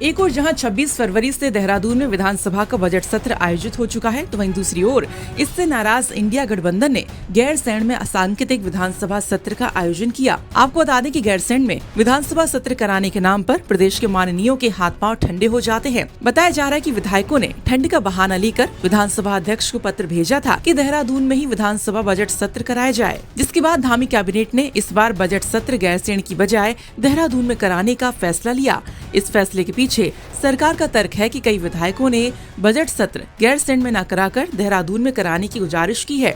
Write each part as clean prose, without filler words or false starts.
एक ओर जहां 26 फरवरी से देहरादून में विधानसभा का बजट सत्र आयोजित हो चुका है, तो वहीं दूसरी ओर इससे नाराज इंडिया गठबंधन ने गैरसैंण में असांकेतिक विधानसभा सत्र का आयोजन किया। आपको बता दें कि गैरसैंण में विधानसभा सत्र कराने के नाम पर प्रदेश के माननीयों के हाथ पांव ठंडे हो जाते हैं। बताया जा रहा है कि विधायकों ने ठंड का बहाना लेकर विधानसभा अध्यक्ष को पत्र भेजा था कि देहरादून में ही विधानसभा बजट सत्र कराया जाए, जिसके बाद धामी कैबिनेट ने इस बार बजट सत्र गैरसैंण की बजाय देहरादून में कराने का फैसला लिया। इस फैसले के पीछे सरकार का तर्क है कि कई विधायकों ने बजट सत्र गैरसैंण में न कराकर देहरादून में कराने की गुजारिश की है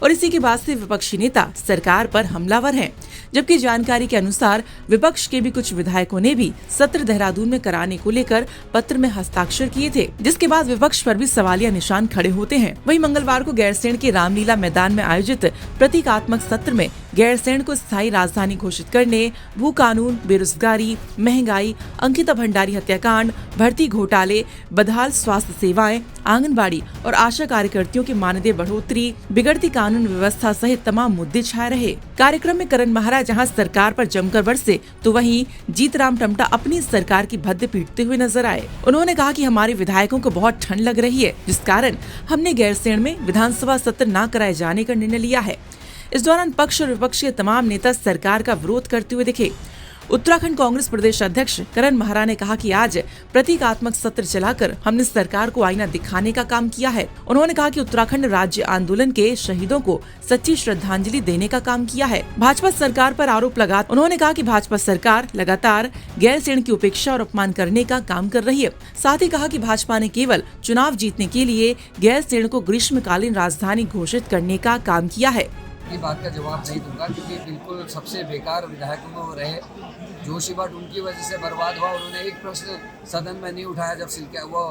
और इसी के बाद से विपक्षी नेता सरकार पर हमलावर हैं। जबकि जानकारी के अनुसार विपक्ष के भी कुछ विधायकों ने भी सत्र देहरादून में कराने को लेकर पत्र में हस्ताक्षर किए थे, जिसके बाद विपक्ष पर भी सवालिया निशान खड़े होते हैं। वहीं मंगलवार को गैरसैंण के रामलीला मैदान में आयोजित प्रतीकात्मक सत्र में गैरसैंण को स्थायी राजधानी घोषित करने, भू कानून, बेरोजगारी, महंगाई, अंकिता भंडारी हत्याकांड, भर्ती घोटाले, बदहाल स्वास्थ्य सेवाएं, आंगनबाड़ी और आशा कार्यकर्तियों के मानदेय बढ़ोतरी, बिगड़ती कानून व्यवस्था सहित तमाम मुद्दे छाए रहे। कार्यक्रम में करण महाराज जहां सरकार पर जमकर बरसे, तो वहीं जीतराम टम्टा अपनी सरकार की भद्दे पीटते हुए नजर आए। उन्होंने कहा कि हमारे विधायकों को बहुत ठंड लग रही है, जिस कारण हमने गैरसैंण में विधानसभा सत्र न कराए जाने का निर्णय लिया है। इस दौरान पक्ष और विपक्ष के तमाम नेता सरकार का विरोध करते हुए दिखे। उत्तराखंड कांग्रेस प्रदेश अध्यक्ष करण महारा ने कहा कि आज प्रतीकात्मक सत्र चलाकर हमने सरकार को आईना दिखाने का काम किया है। उन्होंने कहा कि उत्तराखंड राज्य आंदोलन के शहीदों को सच्ची श्रद्धांजलि देने का काम किया है। भाजपा सरकार पर आरोप लगा उन्होंने कहा कि भाजपा सरकार लगातार गैरसैंण की उपेक्षा और अपमान करने का काम कर रही है। साथ ही कहा कि भाजपा ने केवल चुनाव जीतने के लिए गैरसैंण को ग्रीष्मकालीन राजधानी घोषित करने का काम किया है। की बात का जवाब नहीं दूंगा, क्योंकि बिल्कुल सबसे बेकार विधायकों में वो रहे। जोशी भट्ट उनकी वजह से बर्बाद हुआ। उन्होंने एक प्रश्न सदन में नहीं उठाया जब वो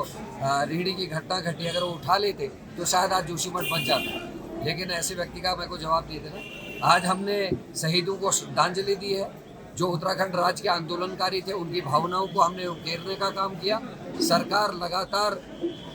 रीढ़ी की घटना घटी। अगर वो उठा लेते तो शायद आज जोशी भट्ट बच जाता, लेकिन ऐसे व्यक्ति का मेरे को जवाब नहीं देना। आज हमने शहीदों को श्रद्धांजलि दी है, जो उत्तराखंड राज्य के आंदोलनकारी थे, उनकी भावनाओं को हमने उकेरने का काम किया। सरकार लगातार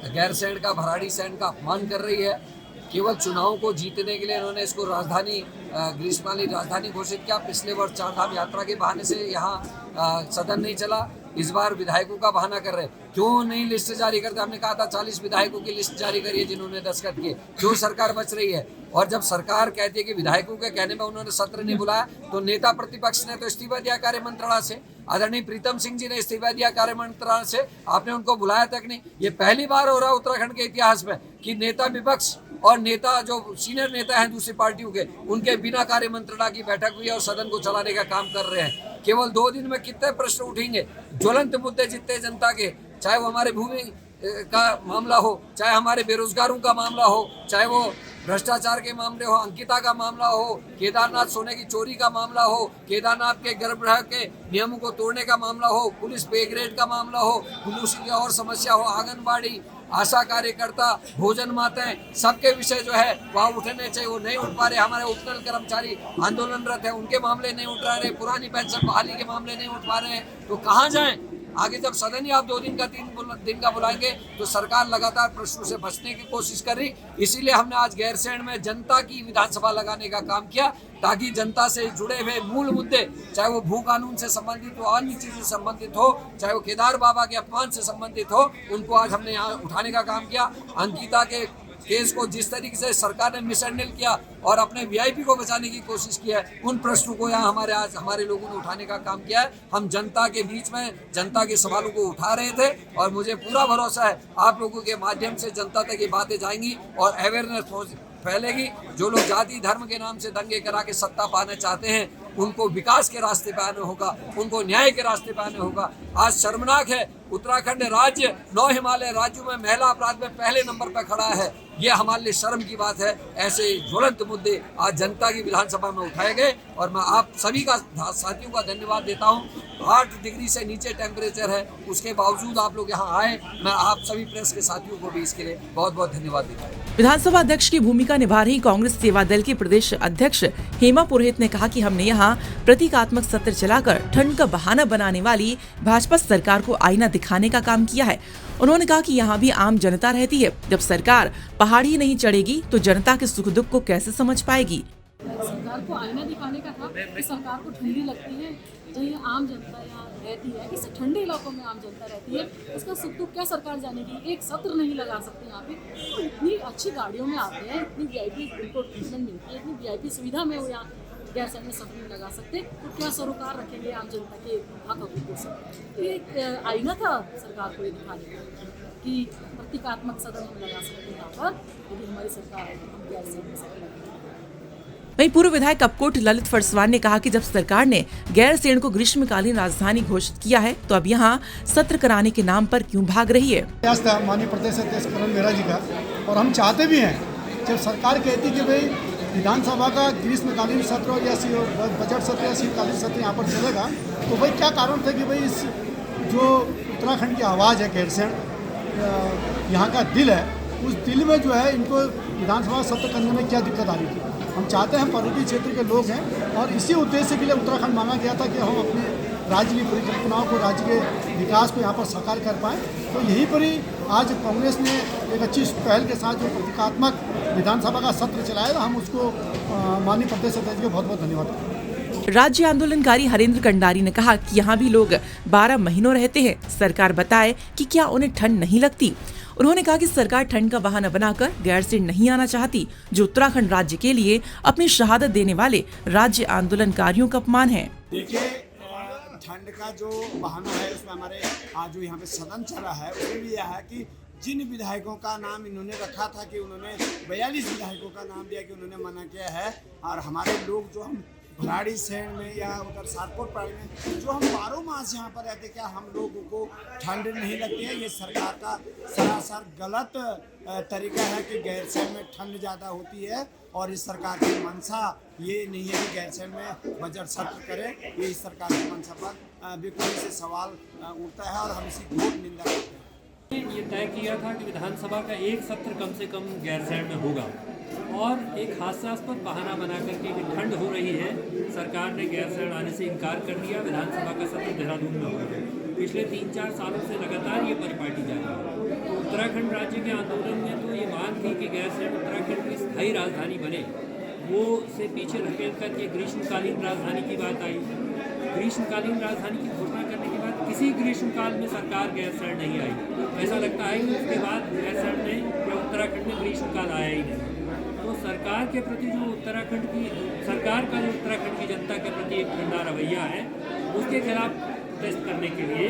गैरसैंण का, भराड़ीसैंण का अपमान कर रही है। केवल चुनाव को जीतने के लिए इन्होंने इसको राजधानी, ग्रीष्मकालीन राजधानी घोषित किया। पिछले वर्ष चारधाम यात्रा के बहाने से यहाँ सदन नहीं चला। इस बार विधायकों का बहाना कर रहे। क्यों नहीं लिस्ट जारी करते? हमने कहा था 40 विधायकों की लिस्ट जारी करिए जिन्होंने दस्तखत किए। क्यों सरकार बच रही है? और जब सरकार कहती है कि विधायकों के कहने में उन्होंने सत्र नहीं बुलाया, तो नेता प्रतिपक्ष ने तो इस्तीफा दिया कार्य मंत्रणा से। आदरणीय प्रीतम सिंह जी ने इस्तीफा दिया कार्य मंत्रणा से। आपने उनको बुलाया तक नहीं। ये पहली बार हो रहा है उत्तराखंड के इतिहास में कि नेता विपक्ष और नेता जो सीनियर नेता हैं दूसरी पार्टियों के, उनके बिना कार्य मंत्रणा की बैठक हुई और सदन को चलाने का काम कर रहे हैं। केवल 2 दिन में कितने प्रश्न उठेंगे? ज्वलंत मुद्दे जितने जनता के, चाहे वो हमारे भूमि का मामला हो, चाहे हमारे बेरोजगारों का मामला हो, चाहे वो भ्रष्टाचार के मामले हो, अंकिता का मामला हो, केदारनाथ सोने की चोरी का मामला हो, केदारनाथ के गर्भगृह के नियमों को तोड़ने का मामला हो, पुलिस पे ग्रेड का मामला हो, पुलिस की और समस्या हो, आंगनबाड़ी, आशा कार्यकर्ता, भोजन माताएं, सबके विषय जो है वहाँ उठने चाहिए, वो नहीं उठ पा रहे। हमारे उपनल कर्मचारी आंदोलनरत है, उनके मामले नहीं उठ रहे। पुरानी पेंशन बहाली के मामले नहीं उठ पा रहे हैं, तो कहाँ जाएं? आगे जब सदन ही आप 2 दिन का 3 दिन का बुलाएंगे, तो सरकार लगातार प्रश्नों से बचने की कोशिश कर रही। इसीलिए हमने आज गैरसैंण में जनता की विधानसभा लगाने का काम किया, ताकि जनता से जुड़े हुए मूल मुद्दे, चाहे वो भू कानून से संबंधित हो, अन्य चीज़ से संबंधित हो, चाहे वो केदार बाबा के अपमान से संबंधित हो, उनको आज हमने यहाँ उठाने का काम किया। अंकिता के केस को जिस तरीके से सरकार ने मिसहैंडल किया और अपने वीआईपी को बचाने की कोशिश की है, उन प्रश्नों को यहाँ हमारे लोगों ने उठाने का काम किया है। हम जनता के बीच में जनता के सवालों को उठा रहे थे और मुझे पूरा भरोसा है आप लोगों के माध्यम से जनता तक ये बातें जाएंगी और अवेयरनेस फैलेगी। जो लोग जाति धर्म के नाम से दंगे करा के सत्ता पाना चाहते हैं, उनको विकास के रास्ते पे आना होगा, उनको न्याय के रास्ते पे आना होगा। आज शर्मनाक है, उत्तराखंड राज्य 9 हिमालय राज्यों में महिला अपराध में पहले नंबर पर खड़ा है। ये हमारे लिए शर्म की बात है। ऐसे ज्वलंत मुद्दे आज जनता की विधानसभा में उठाए गए और मैं आप सभी का, साथियों का धन्यवाद देता हूँ। 8 डिग्री से नीचे टेम्परेचर है, उसके बावजूद आप लोग यहाँ आए। मैं आप सभी प्रेस के साथियों को भी इसके लिए बहुत बहुत धन्यवाद देता हूँ। विधानसभा अध्यक्ष की भूमिका निभा रही कांग्रेस सेवा दल के प्रदेश अध्यक्ष हेमा पुरोहित ने कहा कि हमने यहाँ प्रतीकात्मक सत्र चलाकर ठंड का बहाना बनाने वाली भाजपा सरकार को आईना दिखाने का काम किया है। उन्होंने कहा कि यहाँ भी आम जनता रहती है। जब सरकार पहाड़ ही नहीं चढ़ेगी तो जनता के सुख दुख को कैसे समझ पाएगी। सरकार को आईना दिखाने का था कि सरकार को ठंडी लगती है, जहाँ आम जनता यहाँ रहती है, किसी ठंडे इलाकों में आम जनता रहती है, उसका सुख दुख क्या सरकार जानेगी। एक सत्र नहीं लगा सकते यहाँ पे, तो इतनी अच्छी गाड़ियों में आते हैं, इतनी VIP उनको ट्रीटमेंट मिलती है, इतनी VIP सुविधा में वो यहाँ गैरसैंण में सत्र नहीं लगा सकते, तो क्या सरोकार रखेंगे आम जनता के हक हकूक़ों से। एक आईना था सरकार को ये दिखाने का कि प्रतीकात्मक सदन हम लगा सकते हैं यहाँ पर, यदि हमारी सरकार है तो हम गैरसैंण में सत्र लगाएंगे। वहीं पूर्व विधायक कपकोट ललित फरसवान ने कहा कि जब सरकार ने गैरसैंण को ग्रीष्मकालीन राजधानी घोषित किया है तो अब यहाँ सत्र कराने के नाम पर क्यों भाग रही है। प्रयास था माननीय प्रदेश अध्यक्ष करण मेहरा जी का, और हम चाहते भी हैं जब सरकार कहती कि भाई विधानसभा का ग्रीष्मकालीन सत्र या बजट सत्र या शीतकालीन सत्र यहाँ पर चलेगा, तो भाई क्या कारण था कि भाई इस जो उत्तराखंड की आवाज़ है गैरसैंण यहाँ का दिल है, उस दिल में जो है इनको विधानसभा सत्र करने में क्या दिक्कत आ रही थी। हम चाहते हैं पर्वतीय क्षेत्र के लोग हैं और इसी उद्देश्य के लिए उत्तराखंड मांगा गया था कि हम अपने राज्य की परिकल्पनाओं को, राज्य के विकास को यहाँ पर साकार कर पाएँ। तो यहीं पर ही आज कांग्रेस ने एक अच्छी पहल के साथ जो प्रतीकात्मक विधानसभा का सत्र चलाया, हम उसको माननीय प्रदेश अध्यक्ष को बहुत बहुत धन्यवाद करते हैं। राज्य आंदोलनकारी हरेंद्र कंडारी ने कहा कि यहाँ भी लोग 12 महीनों रहते हैं, सरकार बताए कि क्या उन्हें ठंड नहीं लगती। उन्होंने कहा कि सरकार ठंड का बहाना बनाकर गैरसैंण नहीं आना चाहती, जो उत्तराखंड राज्य के लिए अपनी शहादत देने वाले राज्य आंदोलनकारियों का अपमान है। देखिए, ठंड का जो बहाना है उसमें हमारे आज जो यहाँ पे सदन चला है उसमें भी यह है कि जिन विधायकों का नाम इन्होंने रखा था कि उन्होंने 42 विधायकों का नाम दिया कि उन्होंने मना किया है, और हमारे लोग जो हम भराड़ीसैंण में या उधर सारकोट पहाड़ी में जो हम 12 मास यहाँ पर रहते, क्या हम लोगों को ठंड नहीं लगती है। ये सरकार का सरासर गलत तरीका है कि गैरसैंण में ठंड ज़्यादा होती है, और इस सरकार की मंशा ये नहीं है कि गैरसैंण में बजट सत्र करे। ये इस सरकार की मंशा पर बेखुदी से सवाल उठता है और हम इसकी घोर निंदा करते हैं। ये तय किया था कि विधानसभा का एक सत्र कम से कम गैरसैंण में होगा, और एक हास्यास्पद बहाना बना करके कि ठंड हो रही है, सरकार ने गैरसैंण आने से इनकार कर दिया। विधानसभा का सत्र देहरादून में होगा। पिछले 3-4 सालों से लगातार ये परिपाटी जारी है। तो उत्तराखंड राज्य के आंदोलन में तो ये मांग थी कि गैरसैंण उत्तराखंड की स्थायी राजधानी बने, वो से पीछे धकेल कर के ग्रीष्मकालीन राजधानी की बात आई। ग्रीष्मकालीन राजधानी की घोषणा करने के बाद किसी ग्रीष्मकाल में सरकार गैरसैंण नहीं आई। ऐसा लगता है कि उसके बाद गैरसैंण में या उत्तराखंड में ग्रीष्मकाल आया ही नहीं। तो सरकार के प्रति जो सरकार का जो उत्तराखंड की जनता के प्रति एक ठंडा रवैया है, उसके खिलाफ प्रोटेस्ट करने के लिए,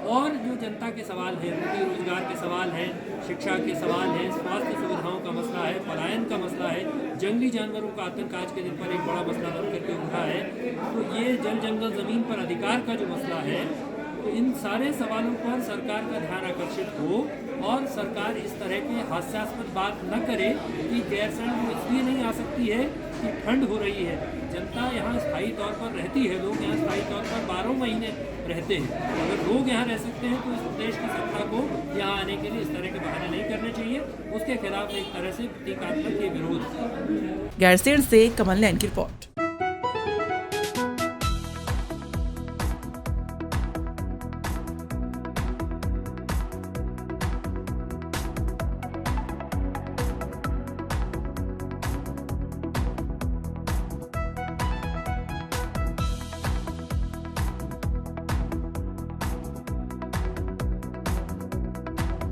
और जो जनता के सवाल हैं, उनके रोजगार के सवाल हैं, शिक्षा के सवाल हैं, स्वास्थ्य सुविधाओं का मसला है, पलायन का मसला है, जंगली जानवरों का आतंक आज के दिन पर एक बड़ा मसला बन करके उठा है, तो ये जल जंगल ज़मीन पर अधिकार का जो मसला है, तो इन सारे सवालों पर सरकार का ध्यान आकर्षित हो और सरकार इस तरह की हास्यास्पद बात न करे कि गैरसैंण इसलिए नहीं आ सकती है कि ठंड हो रही है। जनता यहाँ स्थायी तौर पर रहती है, लोग यहाँ स्थायी तौर पर 12 महीने रहते हैं। अगर लोग यहाँ रह सकते हैं तो इस देश की सत्ता को यहाँ आने के लिए इस तरह के बहाने नहीं करने चाहिए। उसके खिलाफ एक तरह से प्रतीकात्मक ये विरोध। गैरसैंण से कमल नैन की रिपोर्ट।